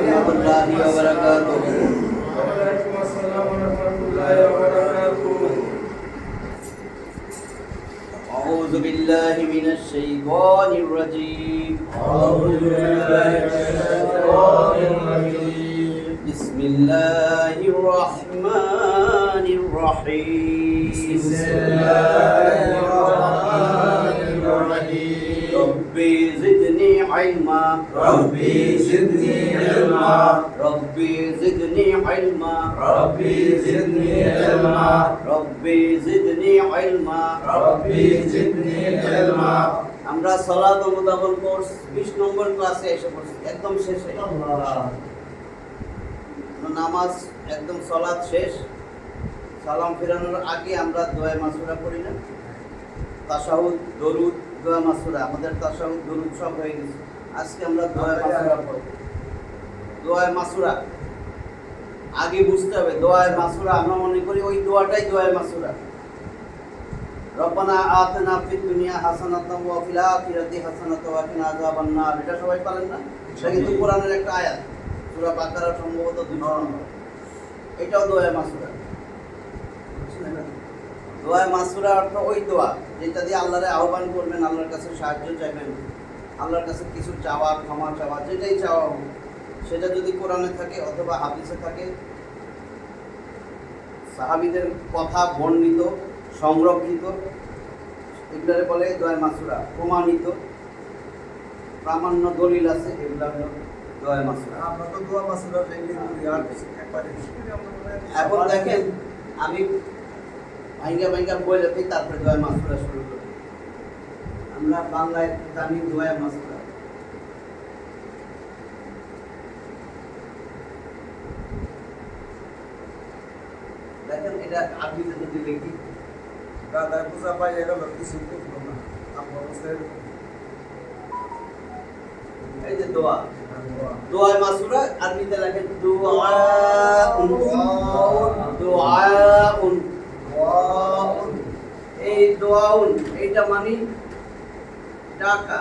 রহমাতুল্লাহি ওয়া বারাকাতুহু। ওয়ালাইকুম আসসালাম ওয়া রাহমাতুল্লাহি ওয়া বারাকাতুহু। أعوذ بالله من الشيطان الرجيم. أعوذ بالله من الشيطان الرجيم. بسم الله الرحمن الرحيم. بسم الله الرحمن الرحيم. ربي زدني علما. ربي زدني علما. ربي زدني علما. ربي زدني علما. ربي زدني علما. ربي زدني علما. আমরা সালাত ও মুদাব্বাল কোর্স 20 নম্বর ক্লাসে এসে পড়ছি, একদম শেষে। নামাজ একদম সালাত শেষ, সালাম ফেরানোর আগে আমরা দোয়া মাসুরা পড়ি না? তাশাহুদ, দরুদ, দোয়া মাসুরা, আমাদের তাশাহুদ দরুদ সব হয়ে গেছে। আজকে আমরা দোয়া মাসুরা পড়ব। দোয়া মাসুরা আগে বুঝতে হবে। দোয়া মাসুরা আমরা মনে করি ওই দোয়াটাই দোয়া মাসুরা। রব্বানা আতিনা ফিদ দুনিয়া হাসানাতাও ওয়া ফিল আখিরাতি হাসানাতাও ওয়া কিনা আযাবান নার। এটা সবাই পারেন না? এটা কিন্তু কোরআনের একটা আয়াত, সূরা বাকারা সম্ভবত 2 নম্বর। এটাও দোয়া মাসুরা। দোয়া মাসুরা অর্থ ওই দোয়া যেটা দিয়ে আল্লাহরে আহ্বান করবেন, আল্লাহর কাছে সাহায্য চাইবেন, আল্লাহর কাছে কিছু চাওয়া, ক্ষমা চাওয়া, যেটাই চাওয়া হোক, সেটা যদি কোরআনে থাকে অথবা হাদিসে থাকে, সাহাবীদের কথা বর্ণিত, সংরক্ষিত, এগুলোরে বলে দোয়া মাসুরা। প্রমাণিত, প্রামাণ্য দলিল আছে, এগুলো হলো দোয়া মাসুরা। আমরা তো দোয়া মাসুরা লেগে করি আর একবারে এখন দেখেন, আমি ভাইঙ্গা বলে দিই, তারপরে দোয়া মাসুরা শুরু করি। আমরা বাংলায় জানি দোয়া মাসুরা। দেখেন এটা আরবিতে যদি লিখি, দাদার পূজা পাই গেল কিছু করবো না আমার এই যে দোয়া, দোয়া মাসুরা আরবিতে লেখেন দুআউন। দুআউন, এই দোয়াউন এইটা মানে ডাকা,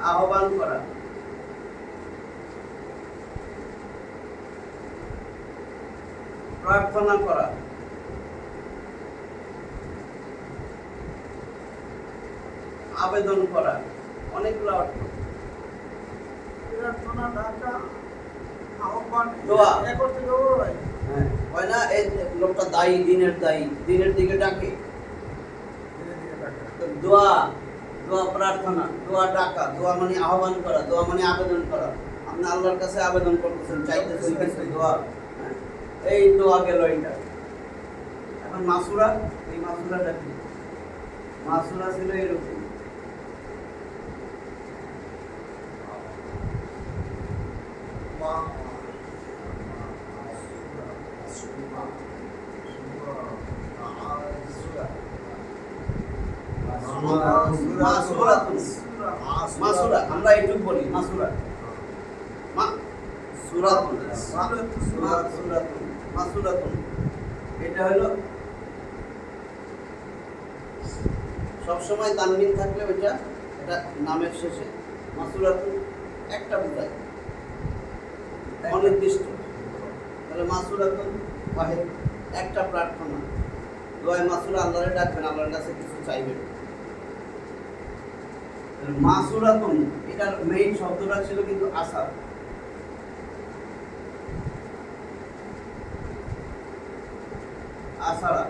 আহ্বান করা। প্রার্থনা করা, আবেদন করা, অনেকগুলো অর্থ। প্রার্থনা ডাকা আহ্বান দোয়া। এক করতে দেবো ভাই হ্যাঁ, হয় না? এই লোকটা দায়ী, দিনের দিকে ডাকে। ধীরে ধীরে ডাকা তো দোয়া, দোয়া প্রার্থনা, দোয়া ডাকা, দোয়া মানে আহ্বান করা, দোয়া মানে আবেদন করা। আপনি আল্লাহর কাছে আবেদন করতেছেন, চাইতেছেন কিছু, দোয়া। হ্যাঁ, এই দোয়া গেল এইটা। এখন মাসুরা, এই মাসুরাটা কি? মাসুরা ছিল এরকম। মাসুরা আমরা এইটুকু বলি, মাসুরা। মাসুরাতুন এটা হলো সবসময় তানবিন থাকলে ওইটা, এটা নামের শেষে মাসুরাতুন একটা বোঝায়, অনির্দিষ্ট। তাহলে মাসুরাতুন ওয়াহিদ, একটা প্রার্থনা। দোয়া মাসুরা, আল্লাহরে ডাকবেন, আল্লাহর কাছে কিছু চাইবেন। মাসুরাতুন এটার মেইন শব্দটা ছিল কিন্তু আসার। আসারা,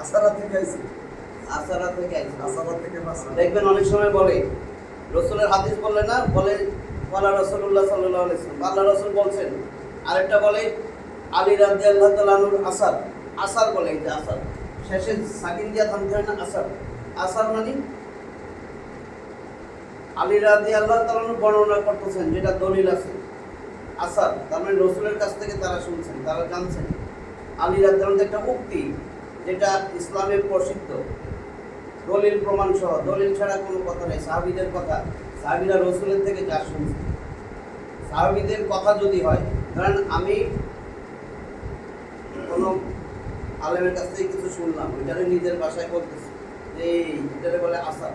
আসারা থেকে আইছে আসারা থেকে আইছে। আসারা থেকে মাসুরা দেখবেন অনেক সময় বলে, রসুলের হাদিস বললে না, বলে বলা রাসূলুল্লাহ সাল্লাল্লাহু আলাইহি ওয়াসাল্লাম, আল্লাহ রাসূল বলছেন। আরেকটা বলে আলী রাদিয়াল্লাহু তাআলা আনহুর আসার, আসার বলে, এটা আসার শেষে সাকিন দিয়া থামতে হয় না, আসার। আসার মানে আলী রাদিয়াল্লাহু তাআলা আনহু বর্ণনা করতেছেন, যেটা দলিল আছে। আসার তার মানে রসুলের কাছ থেকে তারা শুনছেন, তারা জানছেন। আলী রাদিয়াল্লাহু তাআলা একটা উক্তি, যেটা ইসলামের প্রসিদ্ধ, দলিল প্রমাণ সহ, দলিল ছাড়া কোনো কথা নেই। সাহাবীদের কথা, সাহাবীরা রসুলের থেকে যা শুনছে, সাহাবীদের কথা যদি হয়, ধরেন আমি কোনো আলেমের কাছ থেকে কিছু শুনলাম, ওইটারে নিজের ভাষায় বলতেছি, যে এটারে বলে আসার,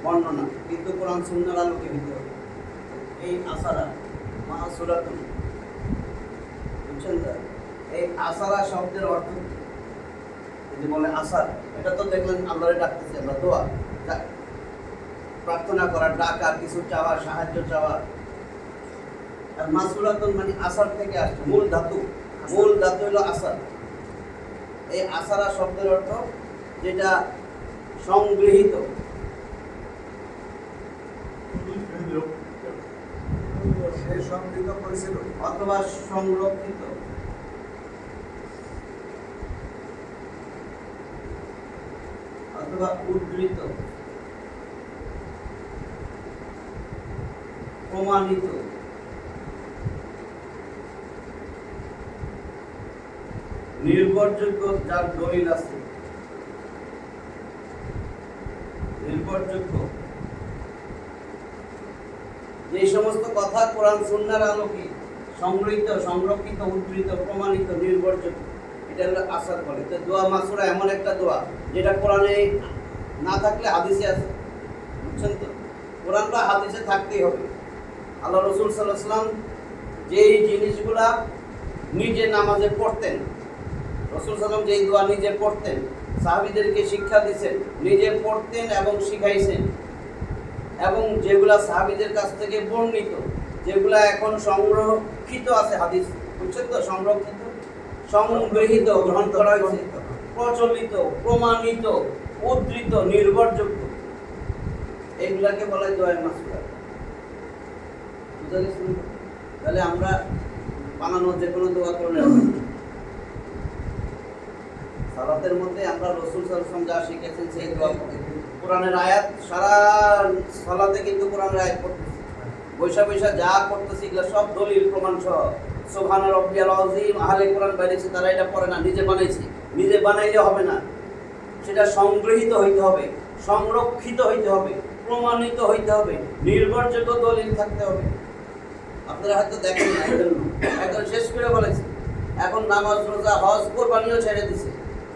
বর্ণনা, কিন্তু কোরআন সুন্নাহর আলোকে দিতে হবে। এই আসারা মাসুরাতুন, বুঝছেন তো? এই আসারা শব্দের অর্থ এই যে বলে আসার, এটা তো দেখলেন আল্লাহরে ডাকতেছি আমরা, দোয়া প্রার্থনা করা, ডাকা, কিছু চাওয়া, সাহায্য চাওয়া। আর মাসুরাতুন মানে আসার থেকে আসছে, মূল ধাতু হলো আসার। এই আসারা শব্দের অর্থ যেটা সংগৃহীত, সে সংগৃহীত করেছিল অথবা সংরক্ষিত, অথবা উদ্ধৃত, প্রমাণিত, নির্ভরযোগ্য, যার দলিল আছে, নির্ভরযোগ্য। যে সমস্ত কথা কোরআন সুন্নাহর আলোকে সংগৃহীত, সংরক্ষিত, উদ্ধৃত, প্রমাণিত, নির্ভরযোগ্য, এটা হলো আসার বলে। তো দোয়া মাসুরা এমন একটা দোয়া যেটা কোরআনে না থাকলে হাদিসে আছে, বুঝছেন তো? কোরআন বা হাদিসে থাকতেই হবে। আল্লাহ রসুল সাল্লাল্লাহু আলাইহি ওয়াসাল্লাম যেই জিনিসগুলা নিজে নামাজে পড়তেন, রসুল সাল্লাম যেই দোয়া নিজে পড়তেন, সাহাবীদেরকে শিক্ষা দিয়েছেন, নিজে পড়তেন এবং শিখাইছেন, এবং যেগুলা সাহাবীদের কাছ থেকে বর্ণিত, যেগুলা এখন সংরক্ষিত আছে হাদিস, বুঝছেন তো? সংরক্ষিত, সংগৃহীত, গ্রহণ করা হয়েছে, প্রচলিত, প্রমাণিত, উদ্ধৃত, নির্ভরযোগ্য, এগুলাকে বলা হয় দোয়া মাসুরা। বুঝা গেছে? তাহলে আমরা বানানো যে কোনো দোয়া করে সালাতের মধ্যে আমরা রসুল সাল্লাল্লাহু আলাইহি ওয়াসাল্লাম যা শিখেছেন সেই দোয়া, কোরআনের আয়াত, সারা সালাতে কিন্তু কোরআনের আয়াত পড়তেছি, বৈশা যা করতেছি এগুলো সব দলিল প্রমাণ সহ। সুবহান রাব্বিয়াল আযীম, আহলে কোরআন বাইরেছে তারা এটা পড়ে না, নিজে বানাইছে। নিজে বানাইলে হবে না, সেটা সংগৃহীত হইতে হবে, সংরক্ষিত হইতে হবে, প্রমাণিত হইতে হবে, নির্ভরযোগ্য দলিল থাকতে হবে। আপনারা হয়তো দেখেন না, একদম শেষ করে বলেছে। এখন নামাজ, রোজা, হজ, কোরবানিও ছেড়ে দিছে,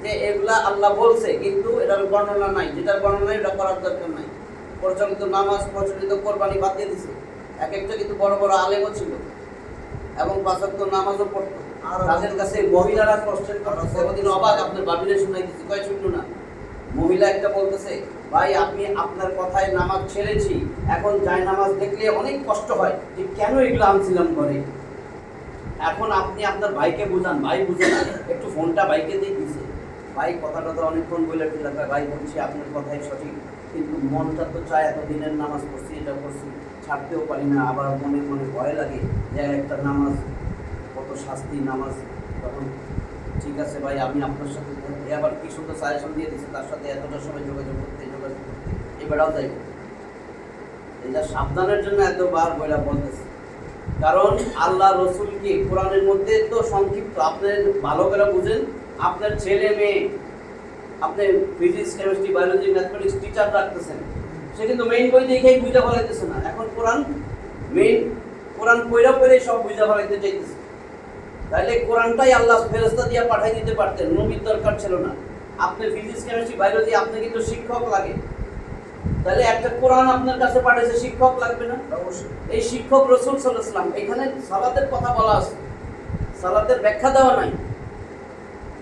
যে এগুলা আল্লাহ বলছে কিন্তু এটার বর্ণনা নাই, যেটার বর্ণনা এটা করার দরকার নাই। প্রচলিত নামাজ, প্রচলিত কোরবানি বাদ দিয়ে দিছে। এক একটা কিন্তু বড় বড় আলেমও ছিল এবং পাঁচ ওয়াক্ত নামাজও পড়তো। তাদের কাছে মহিলারা কোশ্চেন করতেছে, সেদিন অবাক, আপনার বাবিরে শুনাই দিচ্ছি, কয় শুনলো না? মহিলা একটা বলতেছে, ভাই আমি আপনার কথায় নামাজ ছেড়েছি, এখন যায় নামাজ দেখলে অনেক কষ্ট হয়, যে কেন এগুলো আনছিলাম ঘরে। এখন আপনি আপনার ভাইকে বুঝান, ভাই বুঝে না, একটু ফোনটা ভাইকে দিয়ে দিছে। ভাই কথাটা তো অনেকক্ষণ বলে ফেললাম, ভাই বলছি আপনার কথাই সঠিক, কিন্তু মনটা তো চায়, এত দিনের নামাজ পড়ছি, এটা করছি, ছাড়তেও পারি না, আবার মনে মনে ভয় লাগে যে একটা নামাজ কত শাস্তি নামাজ। তখন ঠিক আছে ভাই, আমি আপনার সাথে, আবার কি সুন্দর সাজেশন দিয়ে দিচ্ছে, তার সাথে এতটা সময় যোগাযোগ করতে, এবারেও যাই। এটা সাবধানের জন্য এতবার বইলা বলতেছে, কারণ আল্লাহ রসুলকে কোরআনের মধ্যে তো সংক্ষিপ্ত, আপনি ভালো করে বুঝেন। আপনার ছেলে মেয়ে, আপনি physics, chemistry, biology, mathematics teacher রাখতেছেন, সে কিন্তু মেইন বই দেখেই বুঝা ফেলাইতেছে না। এখন কোরআন পড়ে সব বুঝা ফেলাইতে চাইতেছে। তাহলে কোরআনটাই আল্লাহ ফেরেশতা দিয়ে পাঠাই দিতে পারতেন, নবীর দরকার ছিল না। আপনি ফিজিক্স, কেমিস্ট্রি, বায়োলজি, আপনি কিন্তু শিক্ষক লাগে, তাহলে একটা কোরআন আপনার কাছে পাঠিয়েছে, শিক্ষক লাগবে না? এই শিক্ষক রসুল সাল্লাল্লাহু আলাইহি ওয়াসাল্লাম। এখানে সালাতের কথা বলা আছে, সালাতের ব্যাখ্যা দেওয়া নাই,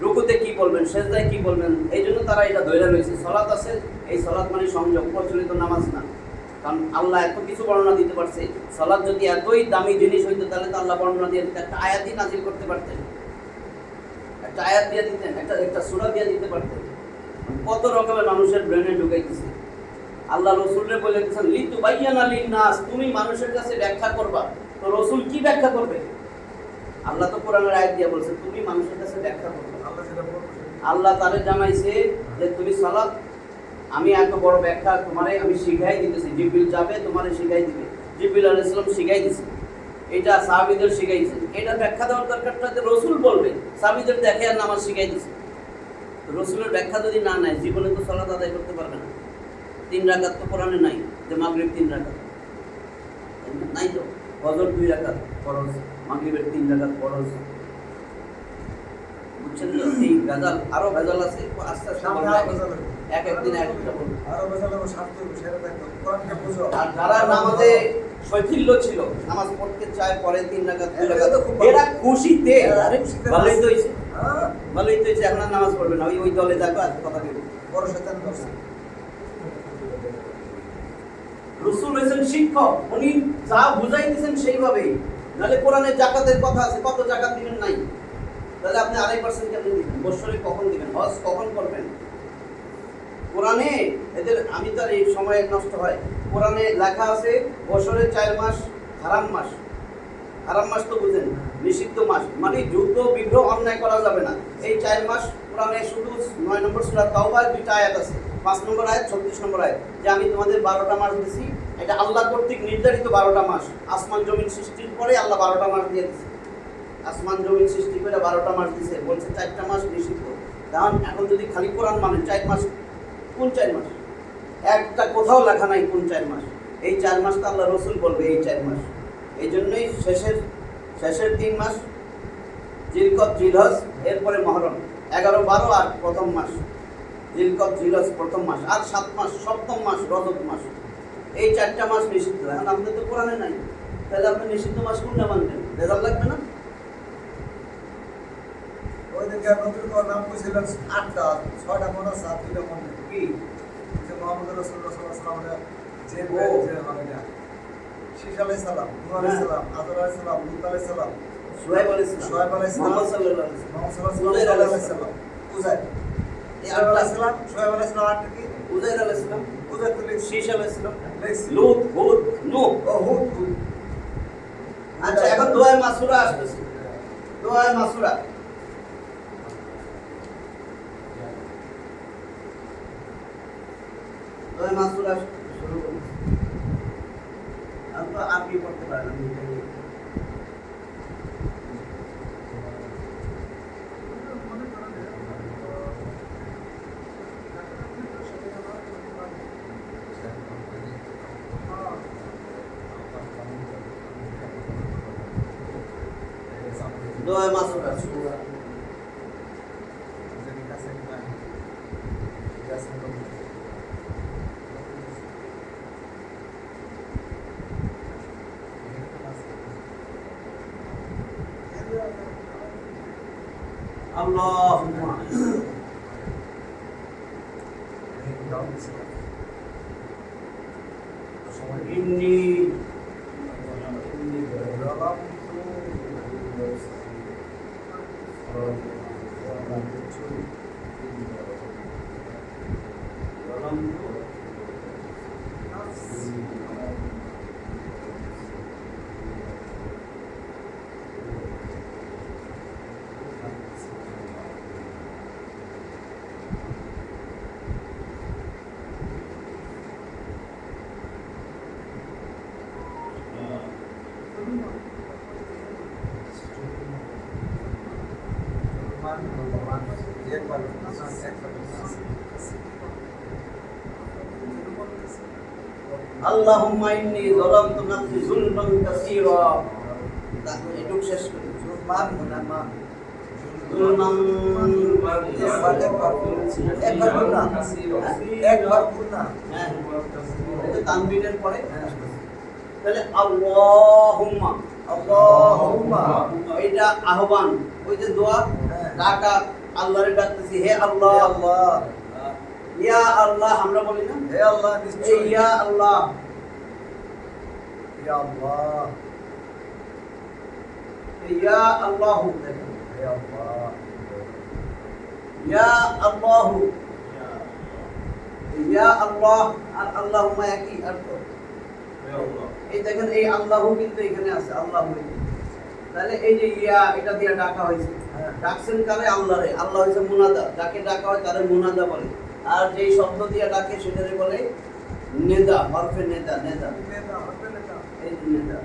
রুকুতে কি বলবেন, সেজদায় কি বলবেন, এই জন্য তারা এটা ধরে রয়েছে। সালাত আছে, এই সালাত মানে সংযম, প্রচলিত নামাজ না। কারণ আল্লাহ এত কিছু বর্ণনা দিতে পারছে। সালাত যদি এতই দামি জিনিস হইতো, তাহলে তো আল্লাহ বর্ণনা দিয়ে দিতেন, একটা আয়াতই নাজিল করতে পারতেন, একটা আয়াত দিয়ে দিতেন, একটা সূরা দিয়ে দিতে পারতেন। কত রকমের মানুষের ব্রেনে ঢুকাইতেছে। আল্লাহ রসুলরে বলে দিয়েছেন, লিতুবাইয়ানা লিন্নাস, তুমি মানুষের কাছে ব্যাখ্যা করবা। তো রসুল কি ব্যাখ্যা করবে? আল্লাহ তো কোরআনের আয়াত দিয়ে বলছে তুমি মানুষের কাছে ব্যাখ্যা করবে। আল্লাহ তারে জানাইছে যে তুমি সালাত, আমি এত বড় ব্যাখ্যা তোমারে আমি শিখাই দিতেছি, জিবরিল যাবে তোমারে শিখাই দিবে। জিবরিল আলাইহিস সালাম শিখাই দিছে, এটা সাহাবীদের শিখাইছেন। এটা ব্যাখ্যা দেওয়ার দরকারটা রসুল বলবে, সাহাবীদের দেখে আর নামাজ শিখাই দিছে। রসুলের ব্যাখ্যা যদি না নেয়, জীবনে তো সালাত আদায় করতে পারবে না। 3 রাকাত তো কোরআনে নাই, যে মাগরিব 3 রাকাত নাই, তো ফজর 2 রাকাত ফরজ, মাগরিবের 3 রাকাত ফরজ। বুঝছেন তো? এই ভেজাল, আরো ভেজাল আছে, আস্তে আস্তে এক একদিন এক একটা বলবো। আর যারা নামাজে শৈথিল্য ছিল, নামাজ পড়তে চায়, পরে 3 রাকাত 2 এটা রাকাত, তো খুব ভালো। এরা খুশিতে এরা আরে খুশিতে ভালোই তো হইছে, হ্যাঁ, ভালোই তো হইছে, এখন আর নামাজ পড়বে না, ওই দলে যাবে আর কথা বলবে। বড় শয়তান ধরছে। রাসূল হইছেন শিক্ষক, উনি যা বুঝাই দিয়েছেন সেইভাবেই। নাহলে কোরআনে যাকাতের কথা আছে, কত যাকাত দিবেন নাই, তাহলে আপনি 2.5% কেমনে দিবেন? বছরে কখন দিবেন? হজ কখন করবেন? কোরআনে এদের, আমি তো আর এই সময় নষ্ট হয়, কোরআনে লেখা আছে বছরে 4 মাস হারাম মাস। হারাম মাস তো বুঝেন, নিষিদ্ধ মাস, মানে যুদ্ধ বিগ্রহ অন্যায় করা যাবে না। এই 4 মাস কোরআনে শুধু 9 নম্বর সূরা তাওবার 2টা আয়াত আছে, 5 নম্বর আয়াত, 36 নম্বর আয়াত, যে আমি তোমাদের 12টা মাস দিছি। এটা আল্লাহ কর্তৃক নির্ধারিত 12টা মাস। আসমান জমিন সৃষ্টির পরে আল্লাহ 12টা মাস দিয়ে দিয়েছে। আসমান জমিন সৃষ্টি করে 12টা মাস দিয়েছে, বলছে 4টা মাস নিষিদ্ধ। কারণ এখন যদি খালি কোরআন মানে 4 মাস, কোন 4 মাস? একটা কোথাও লেখা নাই কোন 4 মাস। এই 4 মাসটা আল্লাহ রসুল বলবে এই 4 মাস। এই জন্যই শেষের 3 মাস জিলকদ জিলহজ, এরপরে মহরম, 11 12 আর প্রথম মাস জিলকদ জিলহজ প্রথম মাস, আর 7 মাস সপ্তম মাস রজব মাস। এই 4টা মাস নিষিদ্ধ। এখন আমাদের তো কোরআনে নাই, তাহলে আপনি নিষিদ্ধ মাস কোনটা মানবেন? রেজাল্ট লাগবে না? ওই দিনকে নতুন করে নাম কইছিলেন 8টা, 6টা মনে আছে, 2টা মনে নেই। কি যে মোহাম্মদ রাসূলুল্লাহ সাল্লাল্লাহু আলাইহি ওয়াসাল্লাম যে ও। যে হয় না, শীশ আলাইহিস সালাম, নূহ আলাইহিস সালাম, আদর আলাইহিস সালাম, লূত আলাইহিস সালাম, শুআয়ব আলাইহিস সালাম, শুআয়ব আলাইহিস সালাম, মুহাম্মদ সাল্লাল্লাহু আলাইহি ওয়াসাল্লাম, মুহাম্মদ সাল্লাল্লাহু উযাইর আলাইহি আলাইহিস সালাম, উযাইর, এই শুআয়ব আলাইহিস 8টা, সালাম, শুআয়ব আলাইহিস সালাম 8টা কি? উযাইর আলাইহিস সালাম, উযাইর তো লিখছি, শীশ আলাইহিস সালাম, লিখছি। লূত, হুদ, নূহ। ও হুদ, হুদ। আচ্ছা, এখন দোয়া মাসুরা আসতেছে। দোয়া মাসুরা, দোয়া মাসুরা শুরু করুন। আমি তো আরবি পড়তে পারি না, আমি জানি। দোয়া মাসুরা শুরু করুন। আল্লাহুম্মা ইন্নী যালামতু আল্লাহুম্মা ইন্নী যালামতু নাফসি যুলমান কাসীরা। তারপর এটুক শেষ করি। যুলমান হ্যাঁ, এটা তানবিনের পরে তাহলে আল্লাহুম্মা, এটা আহ্বান, ওই যে দোয়া ডাকা, আল্লাহরে ডাকতেছি, হে আল্লাহ, ইয়া আল্লাহ আমরা বলি না, হে আল্লাহ, এই নিশ্চয়ই ইয়া আল্লাহ, ইয়া আল্লাহ, ইয়া আল্লাহু, দেখেন হে আল্লাহ, ইয়া আল্লাহু, ইয়া আল্লাহ আর আল্লাহুম্মা একই অর্থ। এই দেখেন এই আল্লাহু কিন্তু এখানে আছে, আল্লাহু। তাহলে এই যে ইয়া, এটা দিয়ে ডাকা হয়েছে, ডাকছেন কারে? আল্লাহরে। আল্লাহ হচ্ছে মুনাদা, যাকে ডাকা হয় তারে মুনাদা বলে। আর যেই শব্দ দিয়ে ডাকে সেটারে বলে নেদা, হরফে নেদা। নেদা, এই যে নেদা,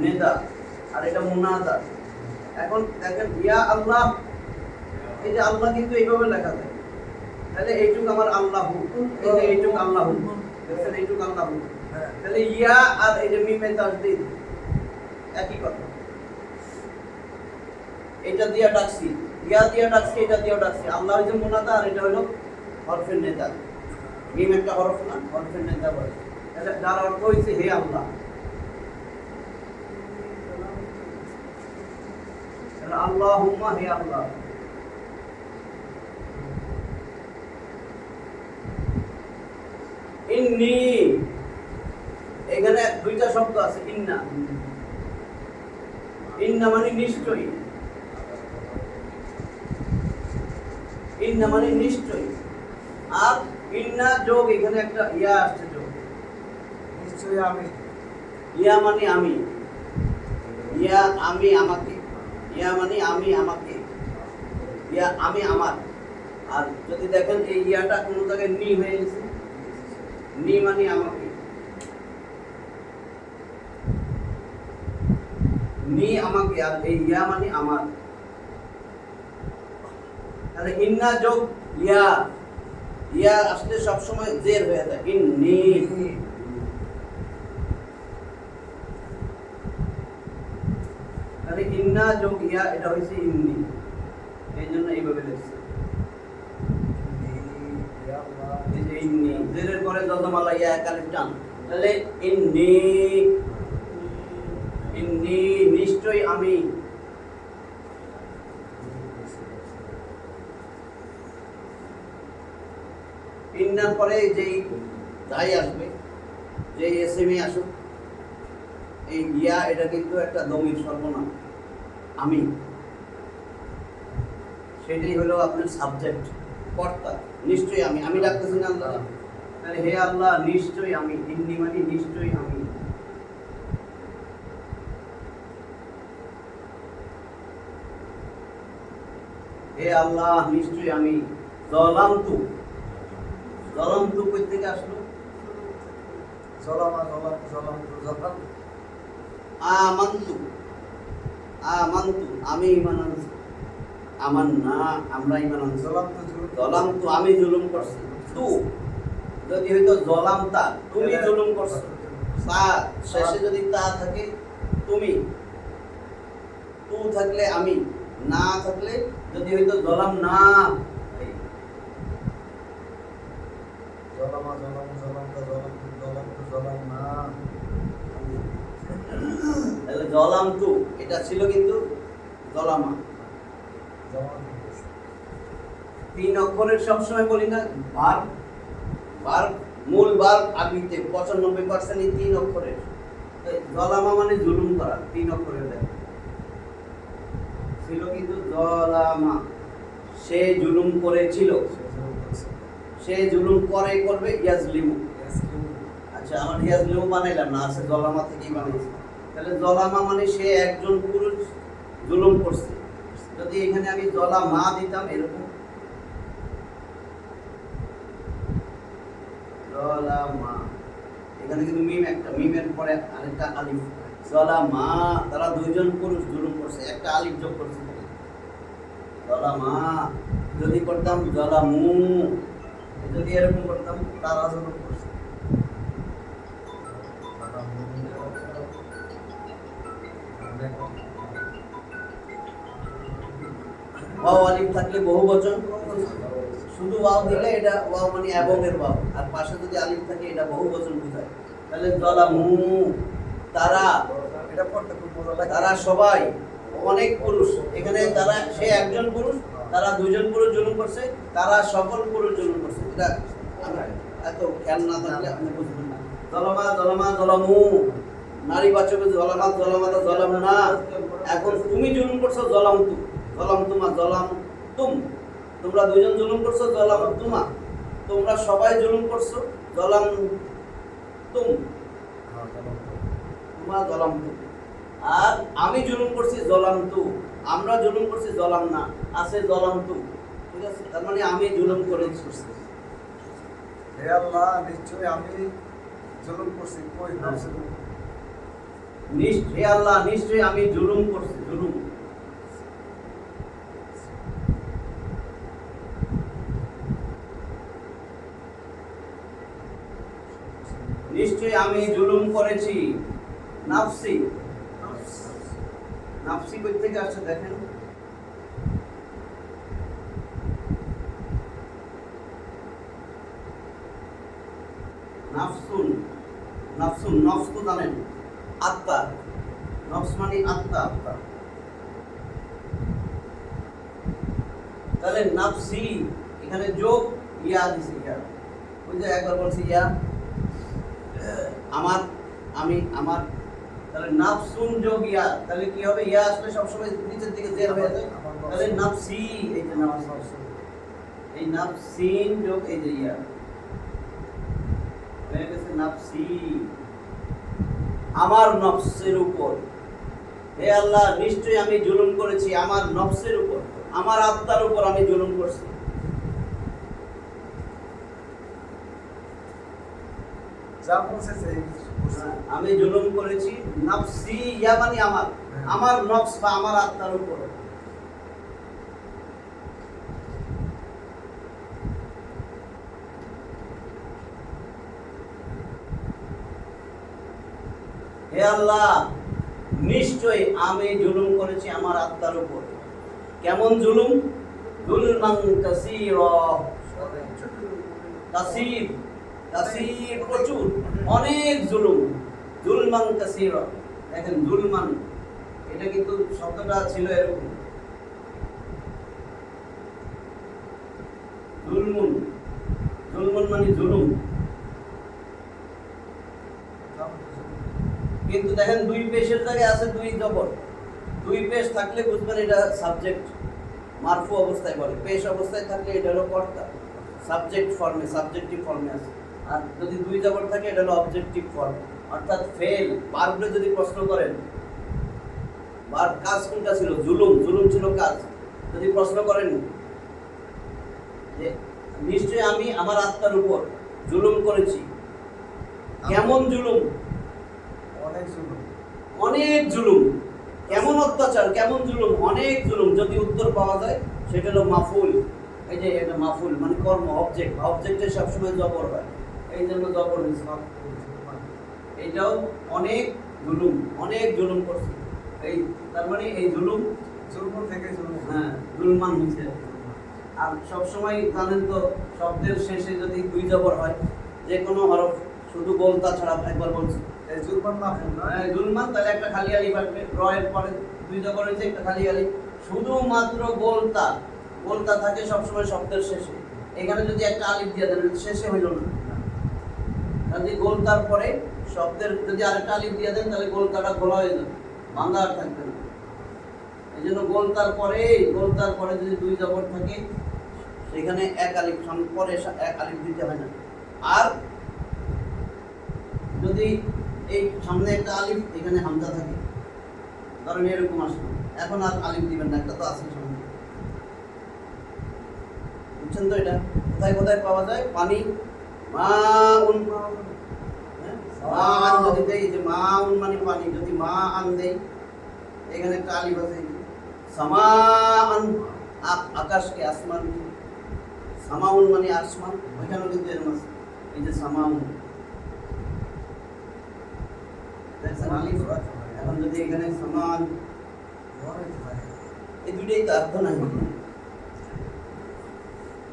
নেদা, আর এটা মুনাদা। এখন দেখেন ইয়া আল্লাহ, এই যে আল্লাহ কিন্তু এইভাবে লেখা যায়। তাহলে এইটুক আমার আল্লাহু, এই যে এইটুক আল্লাহু, দেখছেন এইটুক আল্লাহু। তাহলে ইয়া আর এই যে মিমে তাসদীদ একই কথা। এটা দিয়া ডাকছি, ইয়া দিয়া ডাকছি, এটা দিয়া ডাকছি। আল্লাহ হচ্ছে মুনাদা আর এটা হলো হরফে নেদা। মিম একটা হরফ না, হরফের নেতা বলে। এটা যার অর্থ হয়েছে হে আল্লাহ। আল্লাহুম্মা, হে আল্লাহ। ইন্নী, এখানে দুইটা শব্দ আছে, ইন্না। ইন্না মানে নিশ্চয়ই, ইন্না মানে নিশ্চয়ই। আর ইন্না যোগ, এখানে একটা ইয়া আসছে যোগ, নিশ্চয়ই আমি। ইয়া মানে আমি, ইয়া আমি আমাকে, ইয়া মানে আমি আমাকে, ইয়া আমি আমার। আর যদি দেখেন এই ইয়াটা কোনো জায়গায় নি হয়ে গেছে, নি মানে আমাকে, নি আমাকে, আর এই ইয়া মানে আমার। তাহলে ইন্না যোগ ইয়া, ইয়া আসলে সবসময় জের হয়ে যায়, ইন্নি। তাহলে ইন্না যোগ ইয়া, এটা হয়েছে ইন্নি, এই জন্য এইভাবে লিখছে। এই যে ইন্নি, জেরের পরে যজমালা ইয়া এক আলিফ টান, তাহলে ইন্নি, ইন্নি নিশ্চয়ই আমি। ইন্নার পরে যেই যাই আসবে, যেই এসএমই আসুক, এই ইয়া এটা কিন্তু একটা দমির সর্বনাম, আমি, সেটাই হলো আপনার সাবজেক্ট, কর্তা। নিশ্চয়ই আমি, আমি ডাকতেছি না আল্লাহ, তাহলে হে আল্লাহ নিশ্চয়ই আমি, ইন্নি মানে নিশ্চয়ই আমি। হে আল্লাহ নিশ্চয়ই আমি। জলামতু, জলামতু কই থেকে আসলো? আমান্তু, আমান্তু আমি ঈমান আনছি, আমার না আমরা ঈমান আনছি। জলামতু আমি জুলুম করছি, তু যদি হইতো জলামতা তুমি জুলুম করছো, তা শেষে যদি তা থাকে তুমি, তু থাকলে আমি, না থাকলে যদি হইতো জলাম না, তাহলে জলামতু এটা ছিল কিন্তু জলামা। 3 অক্ষরের সবসময় বলি না ভার্ব, ভার্ব মূল ভার্ব আরবিতে 95% 3 অক্ষরের। জলামা মানে জুলুম করা, 3 অক্ষরের দেয় ছিল কিন্তু জলামা, সে জুলুম করেছিল, সে জুলুম করে করবে, ইয়াজলিমু। আচ্ছা আমার ইয়াজলিমু বানাইলাম না, আছে জলামা থেকেই বানাইছি। তাহলে জলামা মানে সে একজন পুরুষ জুলুম করছে। যদি এখানে আমি জলামা দিতাম এরকম, জলামা, এখানে কিন্তু মিম একটা, মিমের পরে আরেকটা আলিফ, জলামা, তারা দুইজন পুরুষ জুলুম করছে, একটা আলিফ যোগ করছে। জলামা যদি করতাম জলামু, যদি এরকম করতাম তারা জুলুম করছে। ওয়াও আলিফ থাকলে বহুবচন, শুধু ওয়াও দিলে এটা ওয়াও মানে এবং এর ওয়াও, আর পাশে যদি আলিফ থাকে এটা বহুবচন বোঝায়। তাহলে জলামু তারা, এটা পড়তে খুব মজা লাগে। তারা সবাই অনেক পুরুষ, এখানে তারা সে একজন পুরুষ, তারা দুইজন পুরুষ জুলুম করছে, তারা সকল পুরুষ জুলুম করছে। এটা এত খেয়াল না থাকলে আপনি বুঝবেন না। জলামা, জলামা, জলামু, নারীবাচক জলামা, জলামাতা, জলাম না। এখন তুমি জুলুম করছো, জলামতু, জলাম তোমা, জলাম তুম, তোমরা দুইজন জুলুম করছো, জলাম তুমা, তোমরা সবাই জুলুম করছো, জলাম তুম, তোমা জলাম তু। আর আমি জুলুম করছি, জলাম তু, আমরা জুলুম করছি, জলাম না, আছে জলাম তু। ঠিক আছে, তার মানে আমি জুলুম করেছি। হে আল্লাহ নিশ্চয়ই আমি জুলুম করছি। কই নাফসে, হে আল্লাহ নিশ্চয়ই আমি জুলুম করছি, জুলুম। নিশ্চয়ই আমি জুলুম করেছি। নাফসি, নাফসি কই থেকে আসছে দেখেন, নাফসুন, নাফসুন, নফস তো জানেন আত্মা, নফস মানে আত্মা। তাহলে নাফসি এখানে যোগ ইয়া দিছে, ইয়া ওই যে একবার বলছি ইয়া আমার, আমি, আমার, তাহলে নাফসুন যোগ ইয়া, তাহলে কি হবে? ইয়া আসলে সবসময় নিচের দিকে জের হয়ে যায়, তাহলে নাফসি, এই যে নাফস, এই নাফসিন যোগ এই যে ইয়া হয়ে গেছে নাফসি, আমার নফসের উপর। হে আল্লাহ, নিশ্চয়ই আমি জুলুম করেছি আমার নফসের উপর, আমার আত্মার উপর আমি জুলুম করছি। যা বলছে সেই আমি জুলুম করেছি নফসি, ইয়া মানে আমার, আমার নফস বা আমার আত্মার উপর। হে আল্লাহ, নিশ্চয়ই আমি জুলুম করেছি আমার আত্মার উপর। কেমন জুলুম? জুলমান কাসীরা, কাসীর, কাসীর প্রচুর, অনেক জুলুম, জুলমান কাসীরা। দেখেন জুলমান, এটা কিন্তু শব্দটা ছিল এরকম, জুলমুন, জুলমুন মানে জুলুম। কিন্তু দেখেন দুই পেশের জায়গায় আছে দুই জবর। দুই পেশ থাকলে বুঝবেন এটা সাবজেক্ট, মারফু অবস্থায় বলে। পেশ অবস্থায় থাকলে এটা হলো কর্তা, সাবজেক্ট ফর্মে, সাবজেক্টিভ ফর্মে আছে। আর যদি দুই জবর থাকে এটা হলো অবজেক্টিভ ফর্ম, অর্থাৎ ফেল। ভার্বরে যদি প্রশ্ন করেন ভার্ব কাজ কোনটা ছিল? জুলুম, জুলুম ছিল কাজ। যদি প্রশ্ন করেন যে নিশ্চয়ই আমি আমার আত্মার উপর জুলুম করেছি, কেমন জুলুম? অনেক জুলুম, অনেক জুলুম। কেমন অত্যাচার, কেমন জুলুম? অনেক জুলুম। যদি উত্তর পাওয়া যায় সেটা হলো মাফুল। এই যে এটা মাফুল মানে কর্ম, অবজেক্ট, অবজেক্টে সবসময় জবর হয়, এই জন্য জবর হয়েছে। এইটাও অনেক জুলুম, অনেক জুলুম করছে। এই তার মানে এই জুলুম, জুলম থেকে জুলুম, হ্যাঁ জুলমান হয়েছে। আর সবসময় জানেন তো শব্দের শেষে যদি দুই জবর হয়, যে কোনো হরফ, শুধু গোলতা ছাড়া, একবার বলছি এই জুলমান না জুলমান, তাহলে একটা খালি আলিফ আসবে। র এর পরে দুই জবর হয়েছে, একটা খালি আলিফ। শুধুমাত্র গোলতা, গোলতা থাকে সবসময় শব্দের শেষে। এখানে যদি একটা আলিফ দিয়ে দেন শেষে হইল না, যদি গোলতার পরে শব্দের যদি আরেকটা আলিফ দিয়ে দেন তাহলে গোলতাটা খোলা হয়ে যাবে, ভাঙা আর থাকবে না। এই জন্য গোলতার পরে যদি দুই জবর থাকে সেখানে এক আলিফ পরে এক আলিফ দিতে হয় না। আর যদি এই সামনে একটা আলিফ, এখানে হামজা থাকে, ধরেন এরকম আসলো, এখন আর আলিফ দিবেন না, একটা তো আছে সামনে। বুঝছেন তো? এটা কোথায় কোথায় পাওয়া যায়? পানি, মাউন, মা আন যদি দেই, যে মাউন মানে পানি, যদি মা আন দেই, এখানে একটা আলিফ আছে। সামান, আকাশকে, আসমান, সামাউন মানে আসমান, ওইখানেও কিন্তু এরকম আছে, এই যে সামাউন। এখন যদি এখানে সমান, এই দুইটাই তো অর্থ নাই,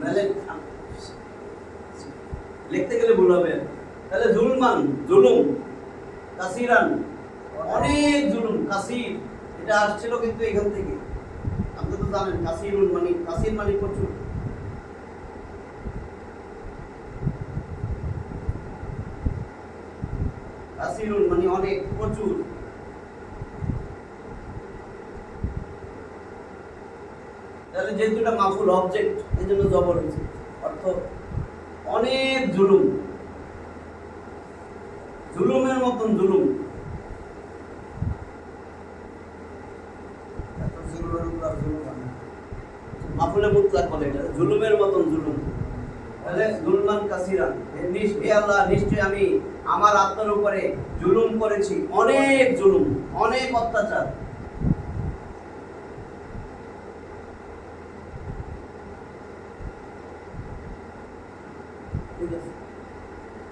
নাহলে লিখতে গেলে ভুল হবে। তাহলে জুলমান, জুলুম, কাসিরান, অনেক জুলুম, কাসির, এটা আসছিল কিন্তু এখান থেকে। আপনি তো জানেন কাসিরুন মানে, কাসির মানে প্রচুর। কাসিরুন মানে অনেক, প্রচুর। তাহলে যে দুটো মাফুল অবজেক্ট, এই জন্য জবর হয়েছে, অর্থ অনেক জুলুম, জুলুমের মতন জুলুম। এত জুলুমের উপর আর জুলুম হয় না। মাফুলে মুতলাক বলে এটা, জুলুমের মতন জুলুম। তাহলে জুলমান কাসিরান, হে আল্লাহ, নিশ্চয়ই আমি আমার আত্মার উপরে জুলুম করেছি, অনেক জুলুম, অনেক অত্যাচার।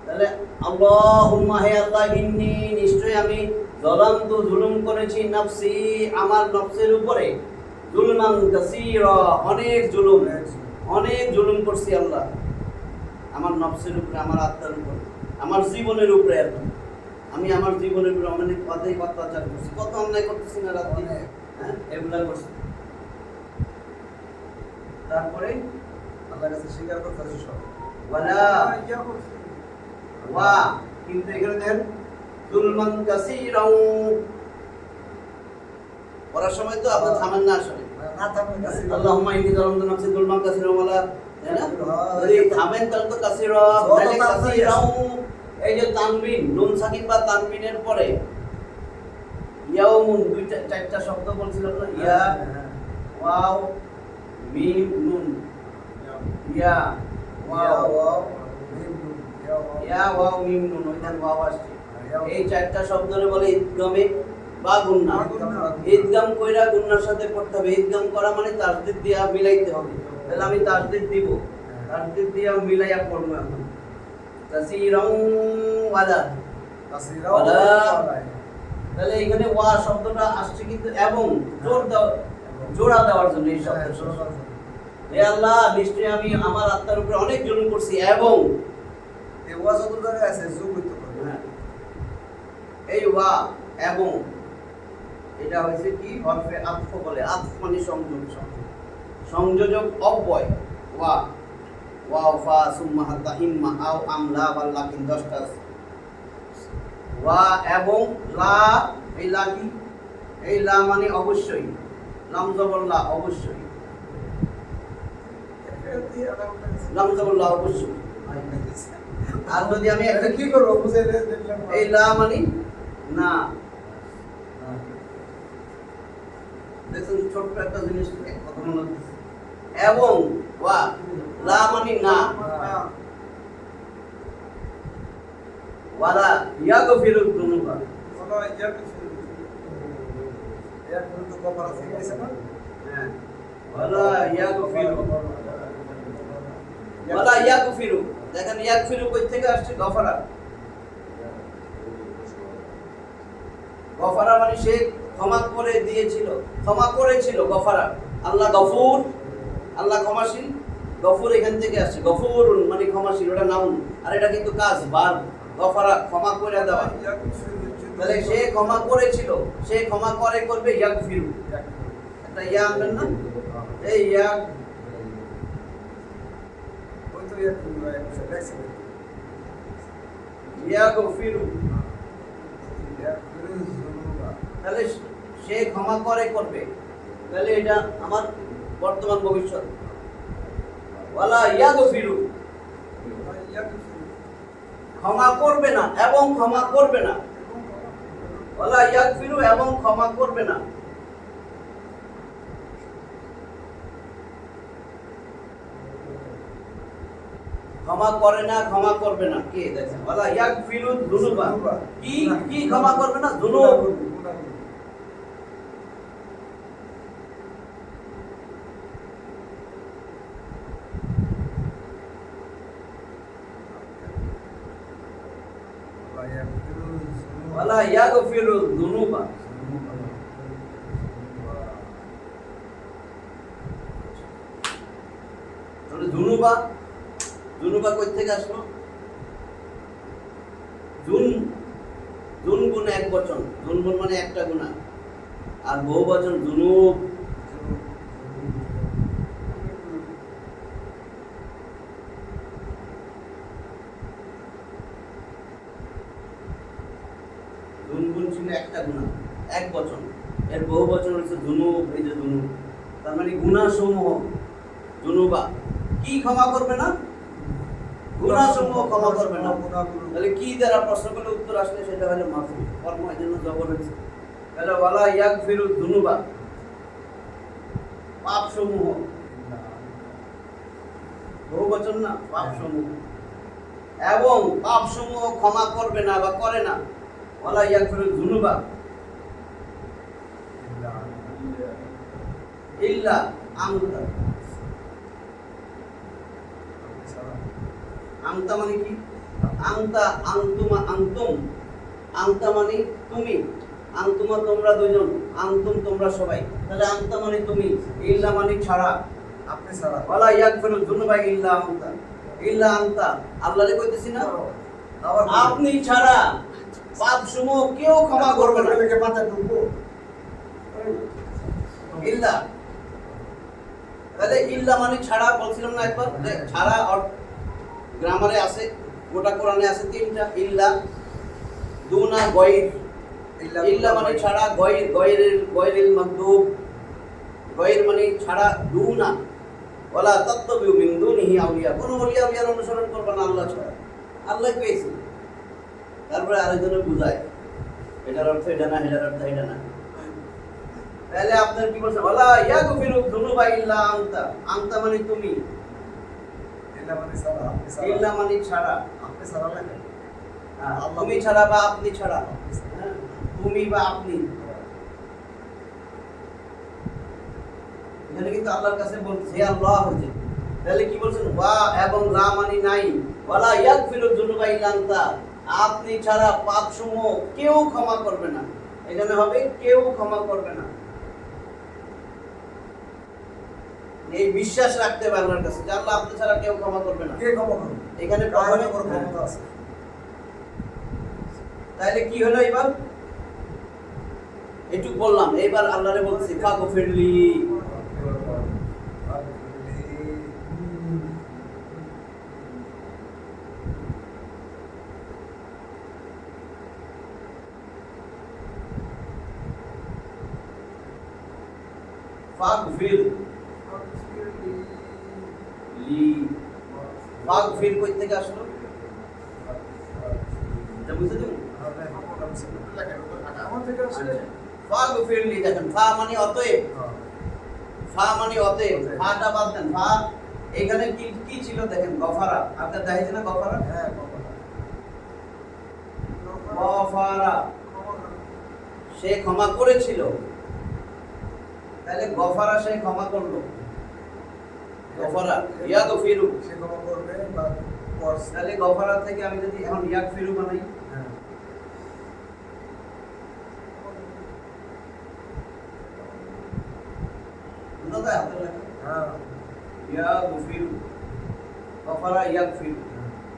তাহলে আল্লাহুম্মা, হে আল্লাহ, ইন্নী, নিশ্চয়ই আমি যালামতু, জুলুম করেছি, নাফসি, আমার নফসের উপরে, জুলমান কাসীরা, অনেক জুলুম, অনেক জুলুম করছি আল্লাহ আমার নফসের উপরে, আমার আত্মার উপরে। আমার জীবনের উপরে আর কি। আমি আমার জীবনের উপরে অনেক অধিক অত্যাচার করছি, কত অন্যায় করতেছি না রাত দিন, হ্যাঁ এগুলা করছি। তারপরে আল্লাহর কাছে স্বীকার করতেছে সব। ওয়ালা ওয়া, কিন্তু এখানে দেখেন যুলমান কাসীরাও, পড়ার সময় তো আপনি থামেন না আসলে। না থামলে কাছে আল্লাহুম্মা ইন্নী যালামতু নাফসি যুলমান কাসীরাও ওয়ালা, তাই না? যদি থামেন তাহলে তো কাসীরা, তাহলে কাসীরাও, এই যে তানবিন, নুন সাকিন বা তানবিনের পরে ইয়াউমুন, দুইটা চারটা শব্দ বলছিলাম না, ইয়া ওয়াও মিম নুন, ইয়া ওয়াও ইয়া ওয়াও মিম নুন, ওইখানে ওয়াও আসছে। এই চারটা শব্দরে বলে ইদগামে বা গুন্না। ইদগাম কইরা গুন্নার সাথে পড়তে হবে। ইদগাম করা মানে তাসদীদ দিয়া মিলাইতে হবে। তাহলে আমি তাসদীদ দিব, তাসদীদ দিয়া মিলাইয়া পড়বো এখন। কাসীরাও ওয়ালা, ওয়ালা, তাহলে এখানে ওয়া শব্দটা আসছে কিন্তু এবং জোড়া দেওয়ার জন্য এই শব্দ। হে আল্লাহ, নিশ্চয়ই আমি আমার আত্মার উপরে অনেক জুলুম করছি এবং এই ওয়া যত জায়গায় আছে যোগ হইতে পারে। হ্যাঁ, এই ওয়া এবং এটা হয়েছে কি হরফে আতফ বলে। আতফ মানে সংযোগ, সংযোজক অব্যয়। ওয়া ওয়া ফা সুম্মা হাত্তা ইম্মা আও আমলা ওয়াল লাকিন, 10টা আছে। ওয়া এবং লা, এই লা কি? এই লা মানে অবশ্যই, লাম জবর লা, অবশ্যই, লাম জবর লা, অবশ্যই। আর যদি আমি একটা কি করব বুঝে দেখলাম এই লা মানে না, দেখুন ছোট্ট একটা জিনিস কথা মনে হচ্ছে। এবং ওয়া লা মানে না, ওয়ালা ইয়াগফিরু যুনুবা, বলো ইয়া কিছু এক মিনিট তো কপাল থেকে গেছে না। হ্যাঁ, ওয়ালা ইয়াগফিরু, ওয়ালা ইয়াগফিরু, দেখেন ইয়াগফিরু কই থেকে আসছে? গফারা। গফারা মানে সে ক্ষমা করে দিয়েছিল, ক্ষমা করেছিল, গফারা। আল্লাহ গফুর, আল্লাহ ক্ষমাশীল। গফুর এখান থেকে আসছে, গফুরুন মানে ক্ষমাশীল, ওটা নাউন। আর এটা কিন্তু কাজ, ভার্ব। গফারা ক্ষমা করে দেওয়া। তাহলে সে ক্ষমা করেছিল, সে ক্ষমা করে করবে ইয়াগফিরু। একটা ইয়া আনবেন না, এই ইয়া, ওই তো ইয়া কি দেখছি ইয়াগফিরু, ইয়া যুনুবা। তাহলে সে ক্ষমা করে করবে, তাহলে এটা আমার বর্তমান ভবিষ্যৎ। ওয়ালা ইয়াগফিরু, ইয়া কিছু ক্ষমা করবে না এবং ক্ষমা করবে না। ওয়ালা ইয়াগফিরু, এবং ক্ষমা করবে না। ক্ষমা করে না, ক্ষমা করবে না, কে দেখেন? ওয়ালা ইয়াগফিরু যুনুবা, কি কি ক্ষমা করবে না? যুনুব। ওয়ালা ইয়াগফিরু যুনুবা, তাহলে যুনুবা, যুনুবা কই থেকে আসলো? জুন, জুন গুণ এক বচন, জুন গুণ মানে একটা গুণা, আর বহু বচন যুনুব। জুন গুণ ছিল একটা গুণা, এক বচন, এর বহু বচন হচ্ছে যুনুব। এই যে যুনুব, তার মানে গুণাসমূহ। যুনুবা কি ক্ষমা করবে না? গুণাসমূহ ক্ষমা করবে না। তাহলে কি দ্বারা প্রশ্ন করলে উত্তর আসলে সেটা হলো মাফুল, কর্ম এর জন্য জবর হয়েছে। তাহলে ওয়ালা ইয়াগফিরু যুনুবা, পাপসমূহ, বহুবচন না, পাপসমূহ, এবং পাপসমূহ ক্ষমা করবে না বা করে না। ওয়ালা ইয়াগফিরু যুনুবা ইল্লা আমতা। আমতা মানে কি? আমতা, আনতুমা, আনতুম। আমতা মানে তুমি, আনতুমা তোমরা দুজন, আনতুম তোমরা সবাই। তাহলে আমতা মানে তুমি, ইল্লা মানে ছাড়া, আপনি ছাড়া। ওয়ালা ইয়াগফিরু যুনুবা ইল্লা আমতা, ইল্লা আমতা। আল্লাহরে কইতেছি না, আবার আপনি ছাড়া পাপ সমূহ কেউ ক্ষমা করবে না। লেগে মাথায় ঢুকবো ইল্লা, তাহলে ইল্লা মানে ছাড়া বলছিলাম না একবার, যে ছাড়া গ্রামারে আছে, গোটা কোরআনে আছে তিনটা ইল্লা, দুনা, গয়র। ইল্লা মানে ছাড়া, গয়রিল মাগদুব, গয়র মানে ছাড়া, দুনা ওয়ালা তাত্তাবিউ মিন দুনিহি আউলিয়া, কোন ওলিয়া উলিয়ার অনুসরণ করবে না আল্লাহ ছাড়া। আল্লাহ পেয়েছে, তারপরে আরেকজনে বুঝায় এটার অর্থ এটা না, এটার অর্থ এটা না। তাহলে আপনার কি বলছেন, ওয়ালা ইয়াগফিরু যুনুবা ইল্লা আনতা, আনতা মানে তুমি, ইল্লা মানে সারা, আপনি সারা, ইল্লা মানে ছাড়া, আপনি সারা লেখেন তুমি ছাড়া বা আপনি ছাড়া, হ্যাঁ, তুমি বা আপনি। এখানে কিন্তু আল্লাহর কাছে বলছে হে আল্লাহ হচ্ছে, তাহলে কি বলছেন, ওয়া এবং লা মানে নাই, ওয়ালা ইয়াগফিরু যুনুবা ইল্লা আনতা, আপনি ছাড়া পাপ সমূহ কেউ ক্ষমা করবে না। এখানে হবে কেউ ক্ষমা করবে না। এই বিশ্বাস রাখতে হবে আল্লাহর কাছে যে আল্লাহ আপনি ছাড়া কেউ ক্ষমা করবে না। কে ক্ষমা করবে? এখানে কার উপর ক্ষমতা আছে? তাহলে কি হলো এবার, একটু বললাম, এবার আল্লাহরে বলছি ফাগফিরলি, ফাগফির লি, ফাগফির কই থেকে আসলো এটা বুঝতে দিন। ফাগফির লি, দেখেন ফা মানে অতএব, ফা মানে অতএব, ফাটা বাদ দেন, ফা এখানে কি কি ছিল দেখেন, গফারা, আপনার দেখাইছে না গফারা, হ্যাঁ গফারা সে ক্ষমা করেছিল, তাহলে গফারা সে ক্ষমা করলো, গফারা ইয়াগফিরু, সে ক্ষমা করবে বা করছে। তাহলে গফারা থেকে আমি যদি এখন ইয়াগফিরু বানাই, হ্যাঁ বুঝা যায় হাতের লেখা, হ্যাঁ ইয়াগফিরু, গফারা ইয়াগফিরু,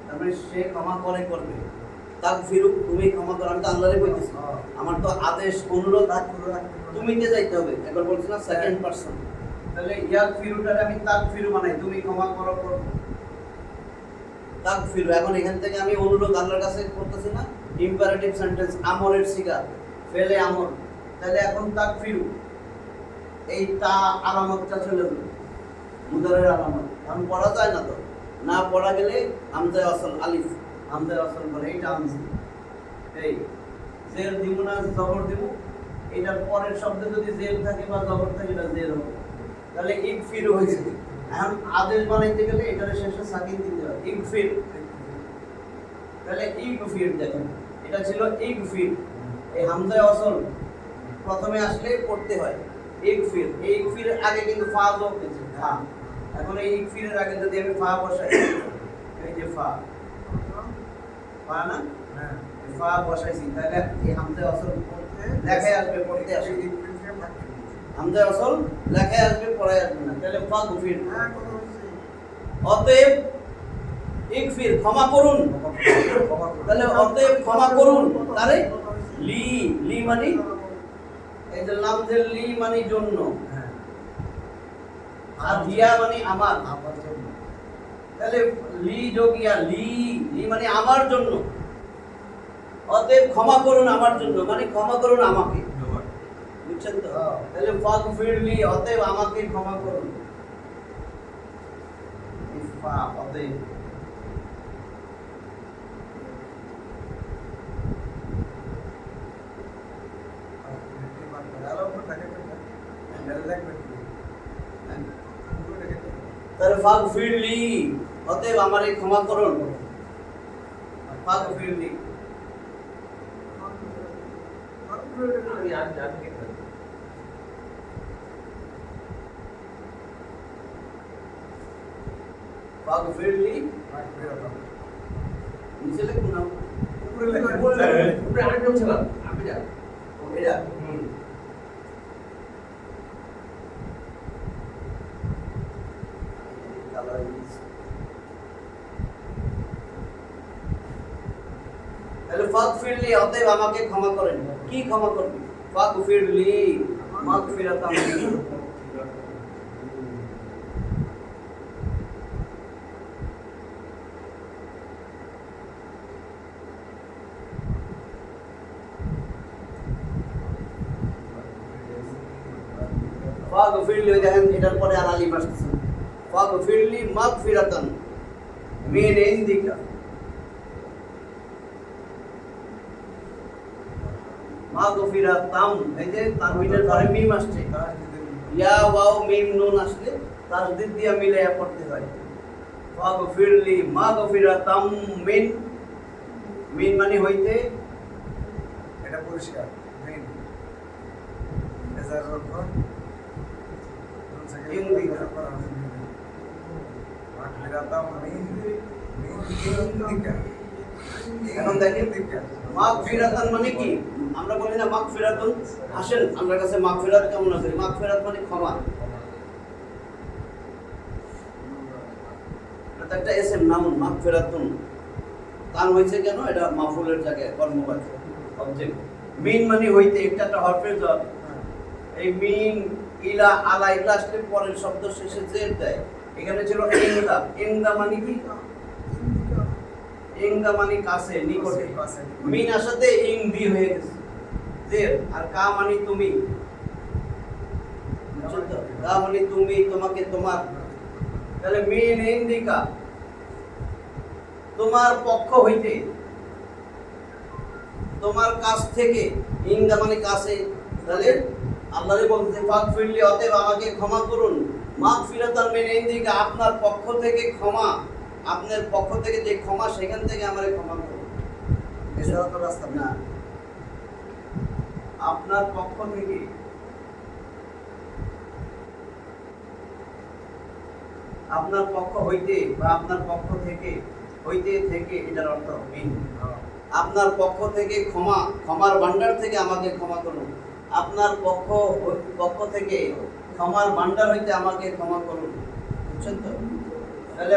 তারপরে সে ক্ষমা করে করবে, তাগফিরু তুমি ক্ষমা করো, আমি তো আল্লাহরে কইতেছি, আমার তো আদেশ অনুরোধ তুমিতে যাইতে হবে, একবার বলছি না সেকেন্ড পারসন, তাহলে ইয়াগফিরুটারে আমি তাগফিরু বানাই, তুমি ক্ষমা করো করো, তাগফিরু। এখন এখান থেকে আমি অনুরোধ আল্লাহর কাছে করতেছি না, ইম্পারেটিভ সেন্টেন্স, আমরের সিগা, ফেলে আমর, তাহলে এখন তাগফিরু, এই তা আলামতটা চলে গেল, মুদারের আলামত, এখন পড়া যায় না, তো না পড়া গেলে হামজায়ে আসল আলিফ, হামজায়ে আসল বলে এইটা আনছি, এই জের দিব না জবর দিব, এটার পরের শব্দে যদি জের থাকে বা জবর থাকে এটা জের হবে, তাহলে ইগফিরু হয়েছে। এখন আদেশ বানাইতে গেলে এটার শেষে সাকিন দিতে হবে, ইগফির, তাহলে ইগফির, দেখেন এটা ছিল ইগফির, এই হামজায়ে আসল প্রথমে আসলে পড়তে হয় ইগফির, এই ইগফির আগে কিন্তু ফা যোগ দিয়েছে, ফা, এখন এই ইগফিরের আগে যদি আমি ফা বসাই, এই যে ফা, ফা না, হ্যাঁ ফা বসাইছি, তাহলে এই হামজায়ে আসল লেখায় আসবে, পড়তে আসবে, হামজায়ে আসল লেখায় আসবে, পড়ায় আসবে না, তাহলে ফা গুফির, অতএব ইগফির ক্ষমা করুন, তাহলে অতএব ক্ষমা করুন, তাহলে লি, লি মানে এই যে লামজের লি মানে জন্য, আর হিয়া মানে আমার, আমার জন্য তাহলে লি যোগ ইয়া, লি, লি মানে আমার জন্য, অতএব ক্ষমা করুন আমার জন্য, মানে ক্ষমা করুন আমাকে, বুঝছেন তো, তাহলে ফাগফিরলি, অতএব আমাকে ক্ষমা করুন, ফা অতএব, তাহলে ফাগফিরলি, অতএব আমারে ক্ষমা করুন, ফাগফিরলি, ফাগফিরলি, নিচে লিখুন না, উপরে লেখা উপরে আরেকটা ছিল আমি যা এটা তাহলে ফাগফিরলি অতএব আমাকে ক্ষমা করেন। কি ক্ষমা করবেন? ফাগফিরলি মাগফিরাতাম মিন। ফাগফিরলি, ওই দেখেন এটার পরে আর আলিফ আসতেছে। ফাগফিরলি মাগফিরাতান মিন ইনদিকা। মাগফিরাতাম, এই যে তানবিনের পরে মিম আসছে, ইয়া ওয়াও মিম নুন আসলে তাসদীদ দিয়ে মিলাইয়া পড়তে হয়। ফাগফিরলি মাগফিরাতাম মিন, মিন মানে হইতে, এটা পরিষ্কার মেইন এজার অর্থ ইনদিকা। মাগফিরাতাম মিন ইনদিকা। এখন দেখেন মাগফিরাতান মানে কি? আমরা বলি না মাগফিরাতুন, আসেন আমরা কাছে মাগফিরাত কেমন আছে? মাগফিরাত মানে ক্ষমা। এটা একটা এসএম নাম, মাগফিরাতুন। কারণ হয়েছে কেন? এটা মাফউলের জায়গায় কর্মবাচ্য অবজেক্ট। মিন মানে হইতে, একটা হরফের জর। এই মিন, ইলা, আলা এগুলো আসলে পরের শব্দ শেষে জের দেয়। এখানে ছিল ইনদা। ইনদা মানে কি? ইনদা মানে কাছে, নিকটে। মিন আসাতে ইন বি হয়ে গেছে জের, আর কা মানে তুমি। বুঝছেন তো? কা মানে তুমি, তোমাকে, তোমার। তাহলে মিন ইনদিকা, তোমার পক্ষ হইতে, তোমার কাছ থেকে। ইনদা মানে কাছে। তাহলে আল্লাহরে বলতে ফাগফিরলি অতএব আমাকে ক্ষমা করুন, মাগফিরাতান মিন ইনদিকা, আপনার পক্ষ থেকে ক্ষমা, আপনার পক্ষ থেকে যে ক্ষমা সেখান থেকে আমারে ক্ষমা করুন। এছাড়া তো রাস্তা না, আপনার পক্ষ থেকে, আপনার পক্ষ হইতে বা আপনার পক্ষ থেকে, হইতে থেকে এটার অর্থ মিন। আপনার পক্ষ থেকে ক্ষমা, ক্ষমার ভান্ডার থেকে আমাকে ক্ষমা করুন। আপনার পক্ষ থেকে ক্ষমার ভান্ডার হইতে আমাকে ক্ষমা করুন। বুঝছেন তো? তাহলে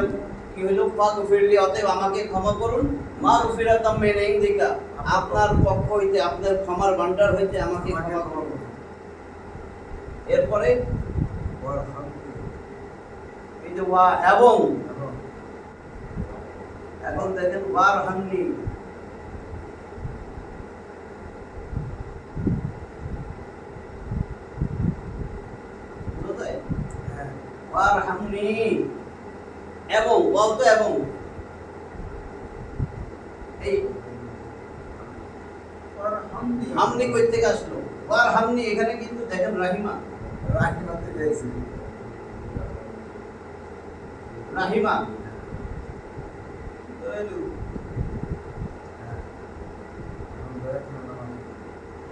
কি হলো? ফাগফিরলি অতএব আমাকে ক্ষমা করুন, মাগফিরাতাম মিন ইনদিকা, আপনার পক্ষ হইতে, আপনার ক্ষমার ভান্ডার হইতে আমাকে ক্ষমা করুন। এরপরে এই যে ওয়া এবং, এখন দেখেন ওয়ারহামনি, ওয়ারহামনি, এবং বলতো, এবং এই হামনি কই থেকে আসলো? ওয়ারহামনি, এখানে কিন্তু দেখেন রাহিমা, রাহিমা থেকে এসে রাহিমা,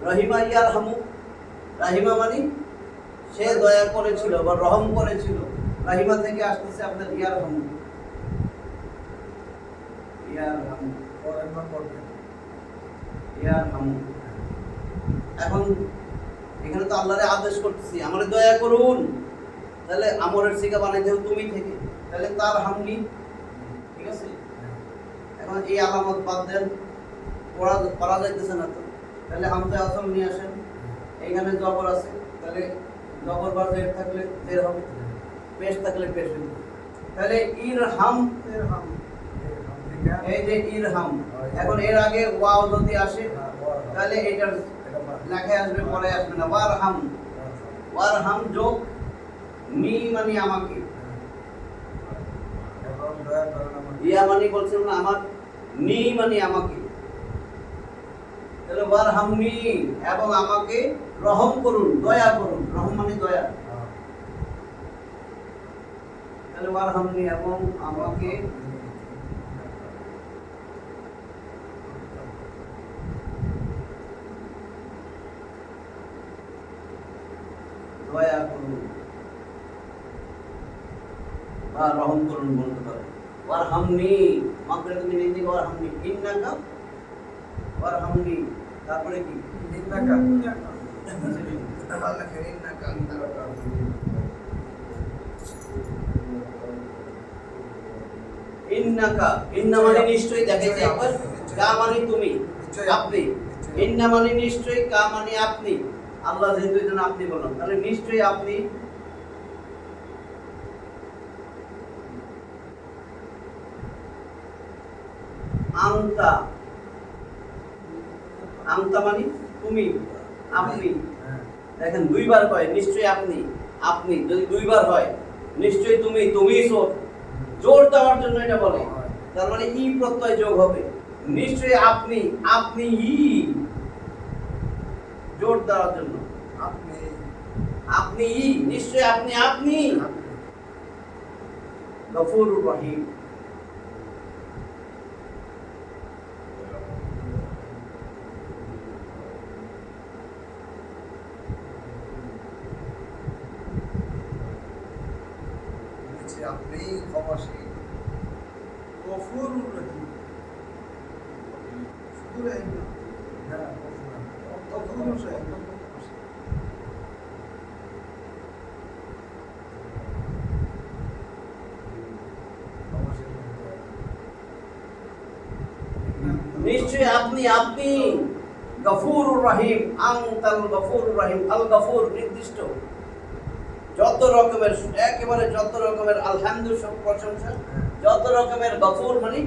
রহিমা ইয়ারহামু। রাহিমা মানে সে দয়া করেছিল বা রহম করেছিল। রাহিমা থেকে আসতেছে আপনার ইয়ারহামু, ইয়ারহামু, ইয়ারহামু। এখন এখানে তো আল্লাহরে আদেশ করতেছি আমারে দয়া করুন, তাহলে আমরের সিগা বানাইতে হবে তুমি থেকে, তাহলে তার হামনি। ঠিক আছে? এখন এই আলামত বাদ দেন, পড়া যাইতেছে না তো, তাহলে হামজা আসল নিয়ে আসেন। এইখানে জবর আছে, তাহলে জবর বা জের থাকলে জের হবে, পেশ থাকলে পেশ হবে। তাহলে ইরহাম, এই যে ইরহাম, এখন এর আগে ওয়াও যদি আসে তাহলে এটার লেখায় আসবে, পরে আসবে না। ওয়ারহাম, ওয়ারহাম যোগ নি মানে আমাকে, ইয়া মানে বলছেন না আমার, নি মানে আমাকে। তাহলে ওয়ারহামনি, এবং আমাকে রহম করুন, দয়া করুন। রহম মানে দয়া। তাহলে ওয়ারহামনি, এবং আমাকে দয়া করুন বা রহম করুন বলতে পারে। ওয়ারহামনি, মাগফিরাতুম মিন ইনদিকা, ওয়ারহামনি ইন্নাকা, ওয়ারহামনি, তারপরে কি? ইন্নাকা, ইন্নাকা, ইন্না মানে নিশ্চয়ই, দেখাইছে একবার কা মানে তুমি, নিশ্চয়ই আপনি। নিশ্চয়ই। ইন্না মানে নিশ্চয়ই, কা মানে আপনি। আল্লাহ যেহেতু এই জন্য আপনি বললাম, তাহলে নিশ্চয়ই আপনি। আনতা, আনতা মানে তুমি, আপনি। হ্যাঁ। দেখেন দুইবার হয় নিশ্চয়ই আপনি, আপনি যদি দুইবার হয় নিশ্চয়ই তুমি, তুমি জোর, জোর দেওয়ার জন্য এটা বলে। তার মানে ই প্রত্যয় যোগ হবে, নিশ্চয়ই আপনি, আপনি ই, জোর দেওয়ার জন্য আপনি আপনি ই, নিশ্চয়ই আপনি, আপনি গফুরুর রহিম। নিশ্চয়ই আপনি ক্ষমাশীল গফুরুর রহিম। শুধু রহিম না, হ্যাঁ গফুরুর রহিম। নিশ্চয়ই আপনি, আপনি গফুরুর রহিম। আনতাল গফুরুর রহিম। আল গফুর নির্দিষ্ট, যত রকমের, একেবারে যত রকমের আলহামদু সব প্রশংসা, যত রকমের গফুর মানে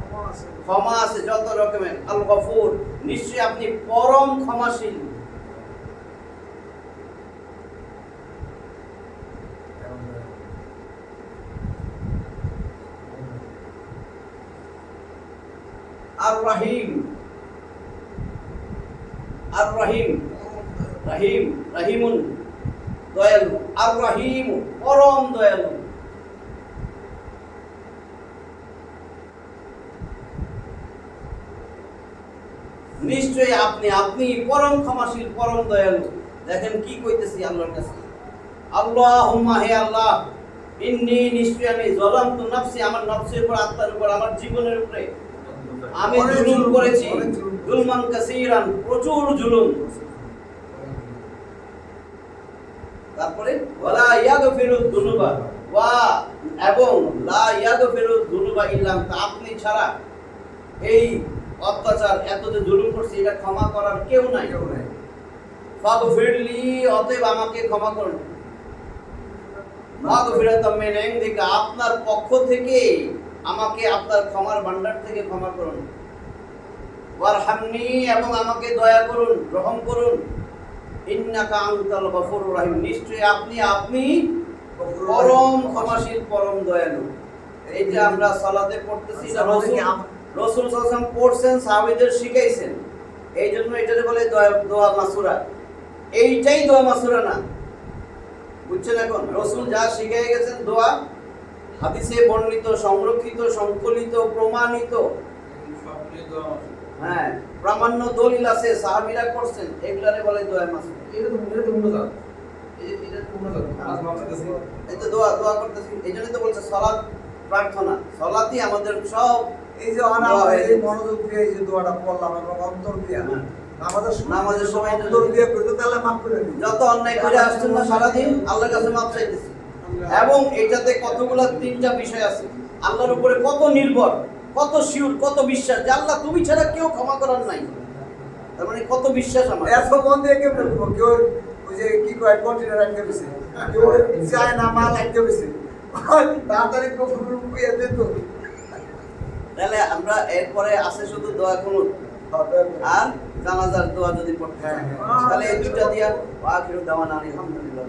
ক্ষমা আছে। ক্ষমা আছে যত রকমের। আল গফুর, নিশ্চয়ই আপনি পরম ক্ষমাশীল। আর রহিম, আর রহিম, রহিম, রহিমুন দয়ালু, আর রহিম পরম দয়ালু। নিশ্চয়ই আপনি, আপনি পরম ক্ষমাশীল, পরম দয়ালু। দেখেন কি কইতেছি আল্লাহর কাছে, আল্লাহুম্মা হে আল্লাহ, ইন্নী নিশ্চয়ই আমি যালামতু নাফসি, আমার নফসের উপর, আত্মার উপর, আমার জীবনের উপরে আমি অনেক জুলুম জুলুম, করেছি, অনেক জুলুম করেছি। জুলমান কাসীরান, প্রচুর জুলুম। তারপরে ওয়ালা ইয়াগফিরুদ দুনুবা, ওয়া এবং লা ইয়াগফিরুদ দুনুবা ইল্লা আনতা, আপনি ছাড়া এই অত্যাচার, এত যে জুলুম করছি, এটা ক্ষমা করার কেউ নাই। কেউ নেই। ফাগফিরলি, অতএব আমাকে ক্ষমা করুন। মাগফিরাতাম মিন ইনদিকা, আপনার পক্ষ থেকে আমাকে আপনার ক্ষমার ভান্ডার থেকে ক্ষমা করুন। ওয়ারহামনি, এবং আমাকে দয়া করুন, রহম করুন। ইন্নাকা আনতাল গফুরুর রহিম, নিশ্চয়ই আপনি, আপনি পরম ক্ষমাশীল, পরম দয়ালু। এইটা আমরা সালাতে পড়তেছি, এটা রাসূল রাসূল সাল্লাল্লাহু আলাইহি ওয়াসাল্লাম পড়ছেন, সাহাবীদের শিখাইছেন। এই জন্য এটাকে বলে দোয়া মাসুরা। এইটাই দোয়া মাসুরা না, বুঝছেন? এখন রাসূল যা শিখিয়ে গেছেন দোয়া, হাদিসে বর্ণিত, সংরক্ষিত, সংকলিত, প্রমাণিত, হ্যাঁ প্রামাণ্য দলিল আছে, সাহাবীরা করছেন, এগুলারে বলে দোয়া মাসুরা। এটা তো মুনাজাত। এটা তো মুনাজাত। আজ মাফতেছি। এই তো দোয়া, দোয়া করতেছি, এই জন্যই তো বলছে সালাত প্রার্থনা। সালাতই আমাদের সব। এই যে এই মনোযোগ দিয়ে এই যে দোয়াটা পড়লাম এবং অন্তর দিয়ে হ্যাঁ। নামাজের সময় এটা অন্তর দিয়ে করতে তাহলে মাফ করে দিন। যত অন্যায় করে আসছেন না সারাদিন, আল্লাহর কাছে মাপ চাইতেছি। এবং এটাতে কতগুলা, তিনটা বিষয় আছে। আল্লাহর উপরে কত নির্ভর, কত শিওর, কত বিশ্বাস যে আল্লাহ তুমি ছাড়া কেউ ক্ষমা করার নাই। তার মানে কত বিশ্বাস আমার। এত মন দিয়ে কেউ করবো, কেউ ওই যে কি কয় কন্টেনার রাখতে গেছে, কেউ চায় না মাল রাখতে গেছে, তাড়াতাড়ি কফুর কুইয়া দিত। তাহলে আমরা এরপরে আছে শুধু দোয়া কুনুত আর জানাজার দোয়া যদি পড়তে চান, হ্যাঁ, হ্যাঁ। তাহলে এই দুইটা দিয়া আখিরু দাওয়ানা আলহামদুলিল্লাহ।